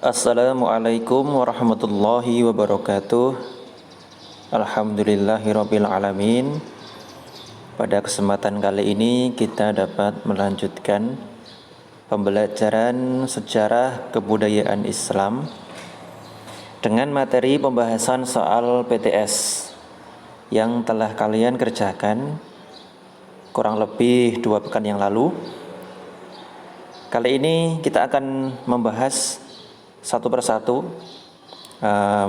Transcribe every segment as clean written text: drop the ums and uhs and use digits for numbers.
Assalamualaikum warahmatullahi wabarakatuh. Alhamdulillahirabbil alamin. Pada kesempatan kali ini kita dapat melanjutkan pembelajaran sejarah kebudayaan Islam dengan materi pembahasan soal PTS yang telah kalian kerjakan kurang lebih 2 pekan yang lalu. Kali ini kita akan membahas satu persatu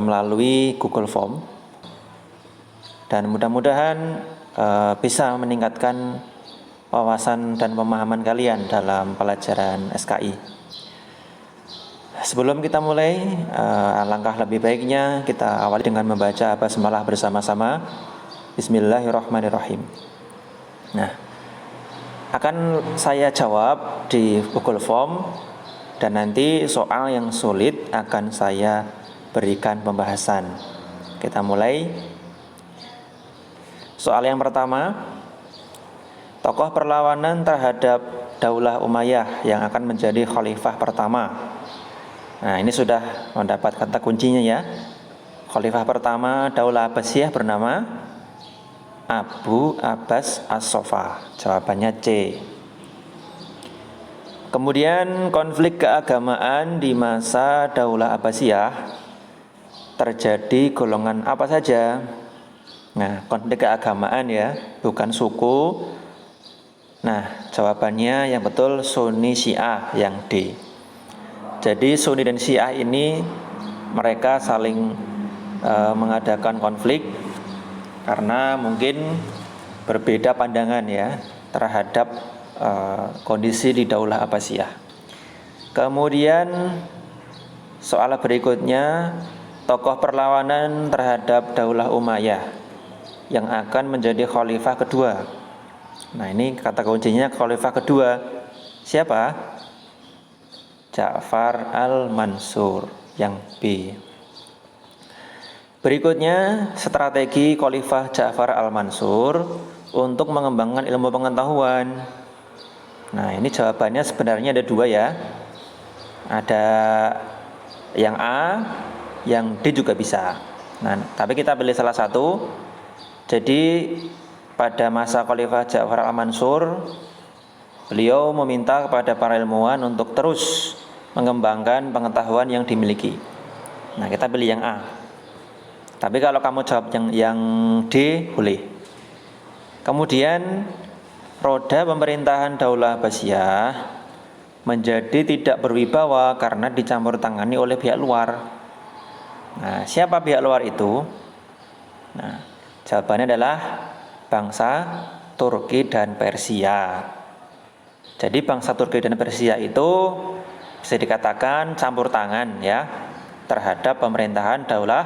melalui Google Form, dan mudah-mudahan bisa meningkatkan wawasan dan pemahaman kalian dalam pelajaran SKI. Sebelum kita mulai, alangkah lebih baiknya kita awali dengan membaca basmalah bersama-sama. Bismillahirrahmanirrahim. Nah, akan saya jawab di Google Form, dan nanti soal yang sulit akan saya berikan pembahasan. Kita mulai. Soal yang pertama, tokoh perlawanan terhadap Daulah Umayyah yang akan menjadi khalifah pertama. Nah, ini sudah mendapat kata kuncinya ya. Khalifah pertama Daulah Abbasiyah bernama Abu Abbas As-Sofa. Jawabannya C. Kemudian konflik keagamaan di masa Daulah Abbasiyah terjadi golongan apa saja? Nah, konflik keagamaan ya, bukan suku. Nah, jawabannya yang betul Sunni Syiah, yang D. Jadi Sunni dan Syiah ini mereka saling mengadakan konflik karena mungkin berbeda pandangan ya terhadap kondisi di Daulah Abbasiyah. Kemudian soal berikutnya, tokoh perlawanan terhadap Daulah Umayyah yang akan menjadi khalifah kedua. Nah, ini kata kuncinya khalifah kedua. Siapa? Ja'far al-Mansur, yang B. Berikutnya, strategi khalifah Ja'far al-Mansur untuk mengembangkan ilmu pengetahuan. Nah, ini jawabannya sebenarnya ada 2 ya. Ada yang A, yang D juga bisa. Nah, tapi kita pilih salah satu. Jadi pada masa Khalifah Ja'far al-Mansur, beliau meminta kepada para ilmuwan untuk terus mengembangkan pengetahuan yang dimiliki. Nah, kita pilih yang A. Tapi kalau kamu jawab yang D, boleh. Kemudian roda pemerintahan Daulah Abbasiyah menjadi tidak berwibawa karena dicampur tangani oleh pihak luar. Nah, siapa pihak luar itu? Nah, jawabannya adalah bangsa Turki dan Persia. Jadi bangsa Turki dan Persia itu bisa dikatakan campur tangan ya terhadap pemerintahan Daulah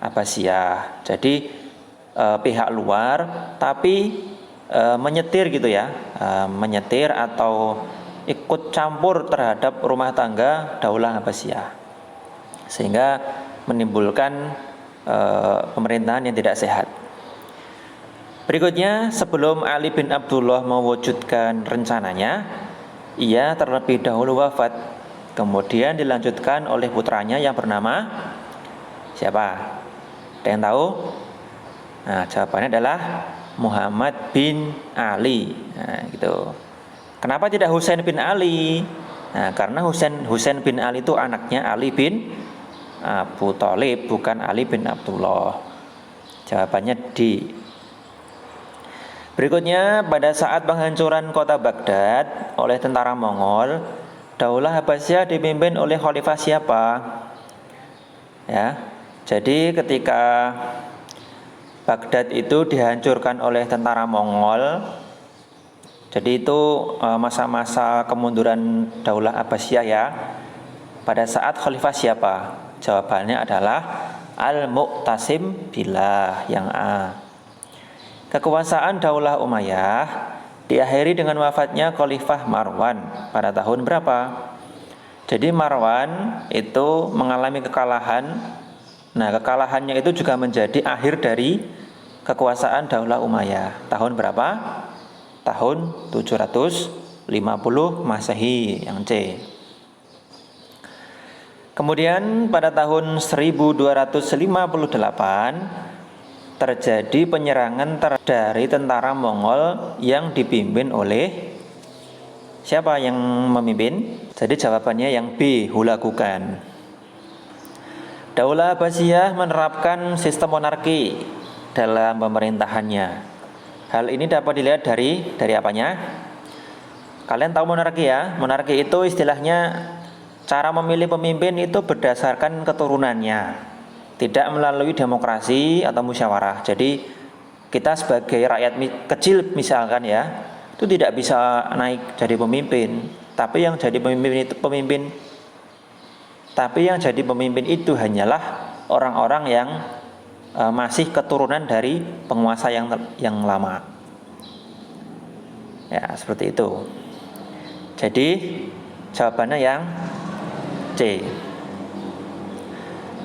Abbasiyah. Jadi pihak luar tapi menyetir gitu ya, menyetir atau ikut campur terhadap rumah tangga Daulah Abbasiyah, sehingga menimbulkan pemerintahan yang tidak sehat. Berikutnya, sebelum Ali bin Abdullah mewujudkan rencananya, ia terlebih dahulu wafat, kemudian dilanjutkan oleh putranya yang bernama siapa? Ada yang tahu? Nah, jawabannya adalah Muhammad bin Ali. Nah, gitu. Kenapa tidak Husain bin Ali? Nah, karena Husain bin Ali itu anaknya Ali bin Abu Thalib, bukan Ali bin Abdullah. Jawabannya D. Berikutnya, pada saat penghancuran kota Baghdad oleh tentara Mongol, Daulah Abbasiyah dipimpin oleh khalifah siapa? Ya. Jadi ketika Baghdad itu dihancurkan oleh tentara Mongol, jadi itu masa-masa kemunduran Daulah Abbasiyah ya. Pada saat khalifah siapa? Jawabannya adalah Al-Mu'tasim Billah, yang A. Kekuasaan Daulah Umayyah diakhiri dengan wafatnya Khalifah Marwan pada tahun berapa? Jadi Marwan itu mengalami kekalahan. Nah, kekalahannya itu juga menjadi akhir dari kekuasaan Daulah Umayyah. Tahun berapa? Tahun 750 Masehi, yang C. Kemudian pada tahun 1258 terjadi penyerangan dari tentara Mongol yang dipimpin oleh siapa yang memimpin? Jadi jawabannya yang B, Hulagukan. Daulah Abbasiyah menerapkan sistem monarki dalam pemerintahannya. Hal ini dapat dilihat dari apanya? Kalian tahu monarki ya? Monarki itu istilahnya cara memilih pemimpin itu berdasarkan keturunannya, tidak melalui demokrasi atau musyawarah. Jadi kita sebagai rakyat kecil misalkan ya, itu tidak bisa naik jadi pemimpin. Tapi yang jadi pemimpin itu hanyalah orang-orang yang masih keturunan dari penguasa yang lama. Ya, seperti itu. Jadi jawabannya yang C.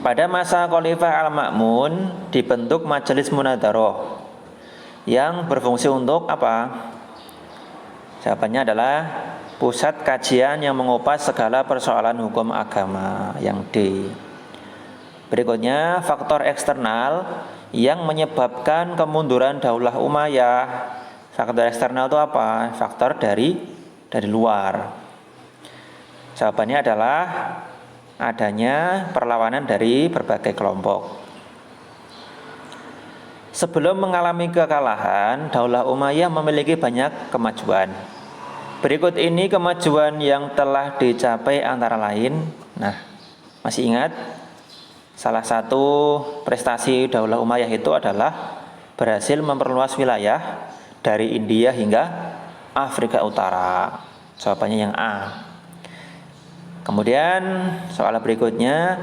Pada masa Khalifah Al-Ma'mun dibentuk Majelis Munadharah yang berfungsi untuk apa? Jawabannya adalah pusat kajian yang mengupas segala persoalan hukum agama, yang D. Berikutnya, faktor eksternal yang menyebabkan kemunduran Daulah Umayyah. Faktor eksternal itu apa? Faktor dari luar. Jawabannya adalah adanya perlawanan dari berbagai kelompok. Sebelum mengalami kekalahan, Daulah Umayyah memiliki banyak kemajuan. Berikut ini kemajuan yang telah dicapai antara lain. Nah, masih ingat? Salah satu prestasi Daulah Umayyah itu adalah berhasil memperluas wilayah dari India hingga Afrika Utara. Jawabannya yang A. Kemudian soal berikutnya,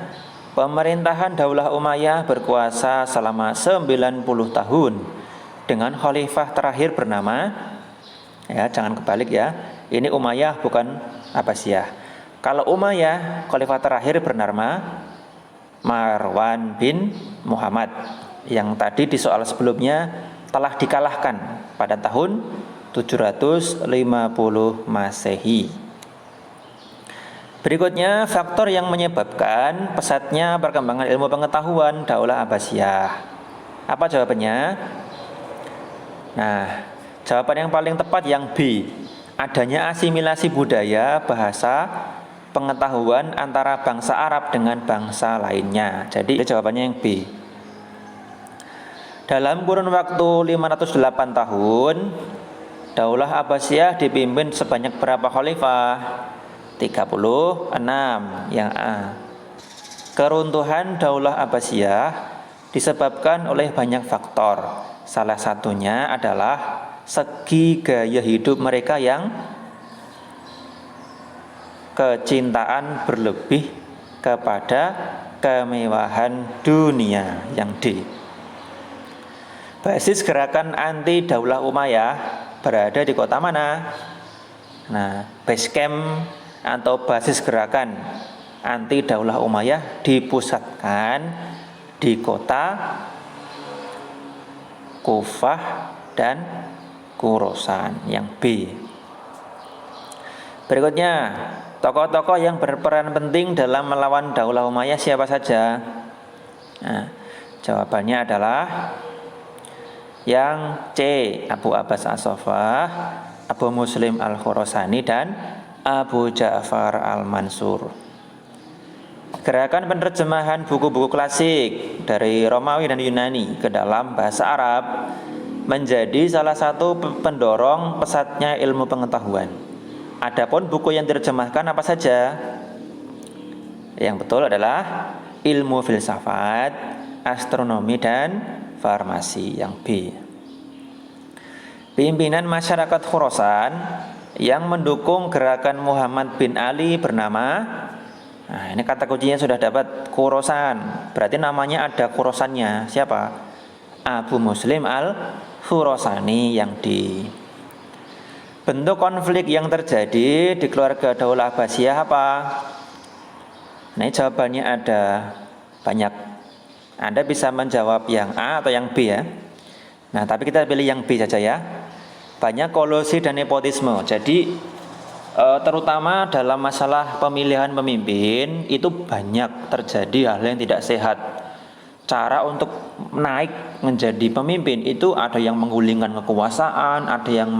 pemerintahan Daulah Umayyah berkuasa selama 90 tahun dengan khalifah terakhir bernama, ya jangan kebalik ya, ini Umayyah bukan Abbasiyah. Kalau Umayyah, khalifah terakhir bernama Marwan bin Muhammad, yang tadi di soal sebelumnya telah dikalahkan pada tahun 750 Masehi. Berikutnya, faktor yang menyebabkan pesatnya perkembangan ilmu pengetahuan Daulah Abbasiyah. Apa jawabannya? Nah, jawaban yang paling tepat yang B. Adanya asimilasi budaya, bahasa, pengetahuan antara bangsa Arab dengan bangsa lainnya. Jadi jawabannya yang B. Dalam kurun waktu 508 tahun, Daulah Abbasiyah dipimpin sebanyak berapa khalifah? 36, yang A. Keruntuhan Daulah Abbasiyah disebabkan oleh banyak faktor. Salah satunya adalah segi gaya hidup mereka yang kecintaan berlebih kepada kemewahan dunia, yang D. Basis gerakan anti Daulah Umayyah berada di kota mana? Nah, base camp atau basis gerakan anti Daulah Umayyah dipusatkan di kota Kufah dan Khorasan, yang B. Berikutnya, tokoh-tokoh yang berperan penting dalam melawan Daulah Umayyah siapa saja? Nah, jawabannya adalah yang C, Abu Abbas As-Saffah, Abu Muslim Al-Khurasani, dan Abu Ja'far Al-Mansur. Gerakan penerjemahan buku-buku klasik dari Romawi dan Yunani ke dalam bahasa Arab menjadi salah satu pendorong pesatnya ilmu pengetahuan. Adapun buku yang diterjemahkan apa saja? Yang betul adalah ilmu filsafat, astronomi, dan farmasi, yang B. Pimpinan masyarakat Khorasan yang mendukung gerakan Muhammad bin Ali bernama, nah ini kata kuncinya sudah dapat, Khorasan. Berarti namanya ada Khorasannya. Siapa? Abu Muslim Al-Khurasani, yang D. Bentuk konflik yang terjadi di keluarga Daulah Abbasiyah apa? Nah, jawabannya ada banyak. Anda bisa menjawab yang A atau yang B ya. Nah, tapi kita pilih yang B saja ya. Banyak kolusi dan nepotisme. Jadi terutama dalam masalah pemilihan pemimpin itu banyak terjadi hal yang tidak sehat. Cara untuk naik menjadi pemimpin itu ada yang menggulingkan kekuasaan, ada yang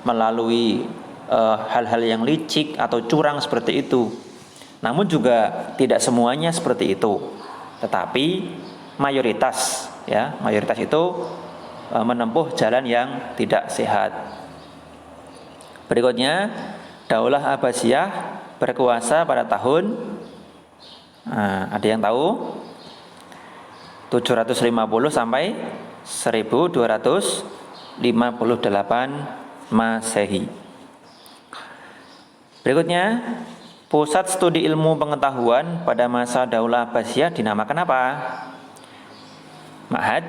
melalui hal-hal yang licik atau curang seperti itu. Namun juga tidak semuanya seperti itu. Tetapi mayoritas itu menempuh jalan yang tidak sehat. Berikutnya, Daulah Abbasiyah berkuasa pada tahun ada yang tahu? 750 sampai 1258 Masehi. Berikutnya, pusat studi ilmu pengetahuan pada masa Daulah Abbasiyah dinamakan apa? Ma'had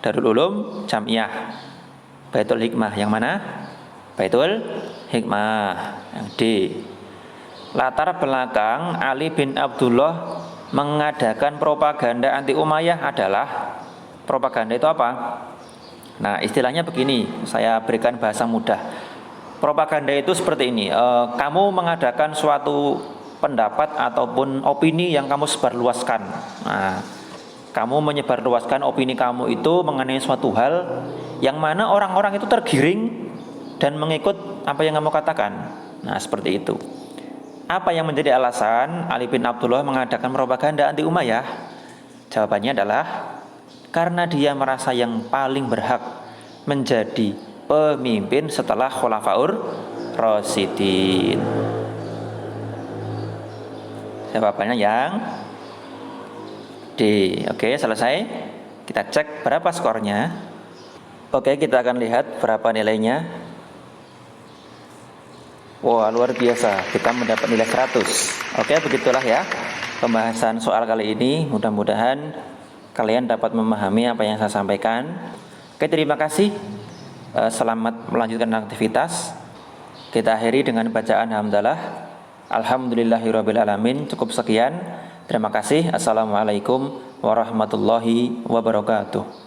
Darul Ulum Jamiyah Baitul Hikmah. Yang mana? Baitul Hikmah. Yang D. Latar belakang Ali bin Abdullah mengadakan propaganda anti Umayyah adalah, propaganda itu apa? Nah, istilahnya begini, saya berikan bahasa mudah. Propaganda itu seperti ini, kamu mengadakan suatu pendapat ataupun opini yang kamu sebarluaskan. Nah, kamu menyebarluaskan opini kamu itu mengenai suatu hal yang mana orang-orang itu tergiring dan mengikut apa yang kamu katakan. Nah, seperti itu. Apa yang menjadi alasan Ali bin Abdullah mengadakan propaganda anti Umayyah? Jawabannya adalah karena dia merasa yang paling berhak menjadi pemimpin setelah Khulafaur Rasyidin. Jawabannya yang D. Oke, selesai. Kita cek berapa skornya. Oke, kita akan lihat berapa nilainya. Wah, luar biasa, kita mendapat nilai 100. Oke, begitulah ya pembahasan soal kali ini. Mudah-mudahan kalian dapat memahami apa yang saya sampaikan. Oke, terima kasih. Selamat melanjutkan aktivitas. Kita akhiri dengan bacaan hamdalah. Alhamdulillahirrabbilalamin. Cukup sekian. Terima kasih. Assalamualaikum warahmatullahi wabarakatuh.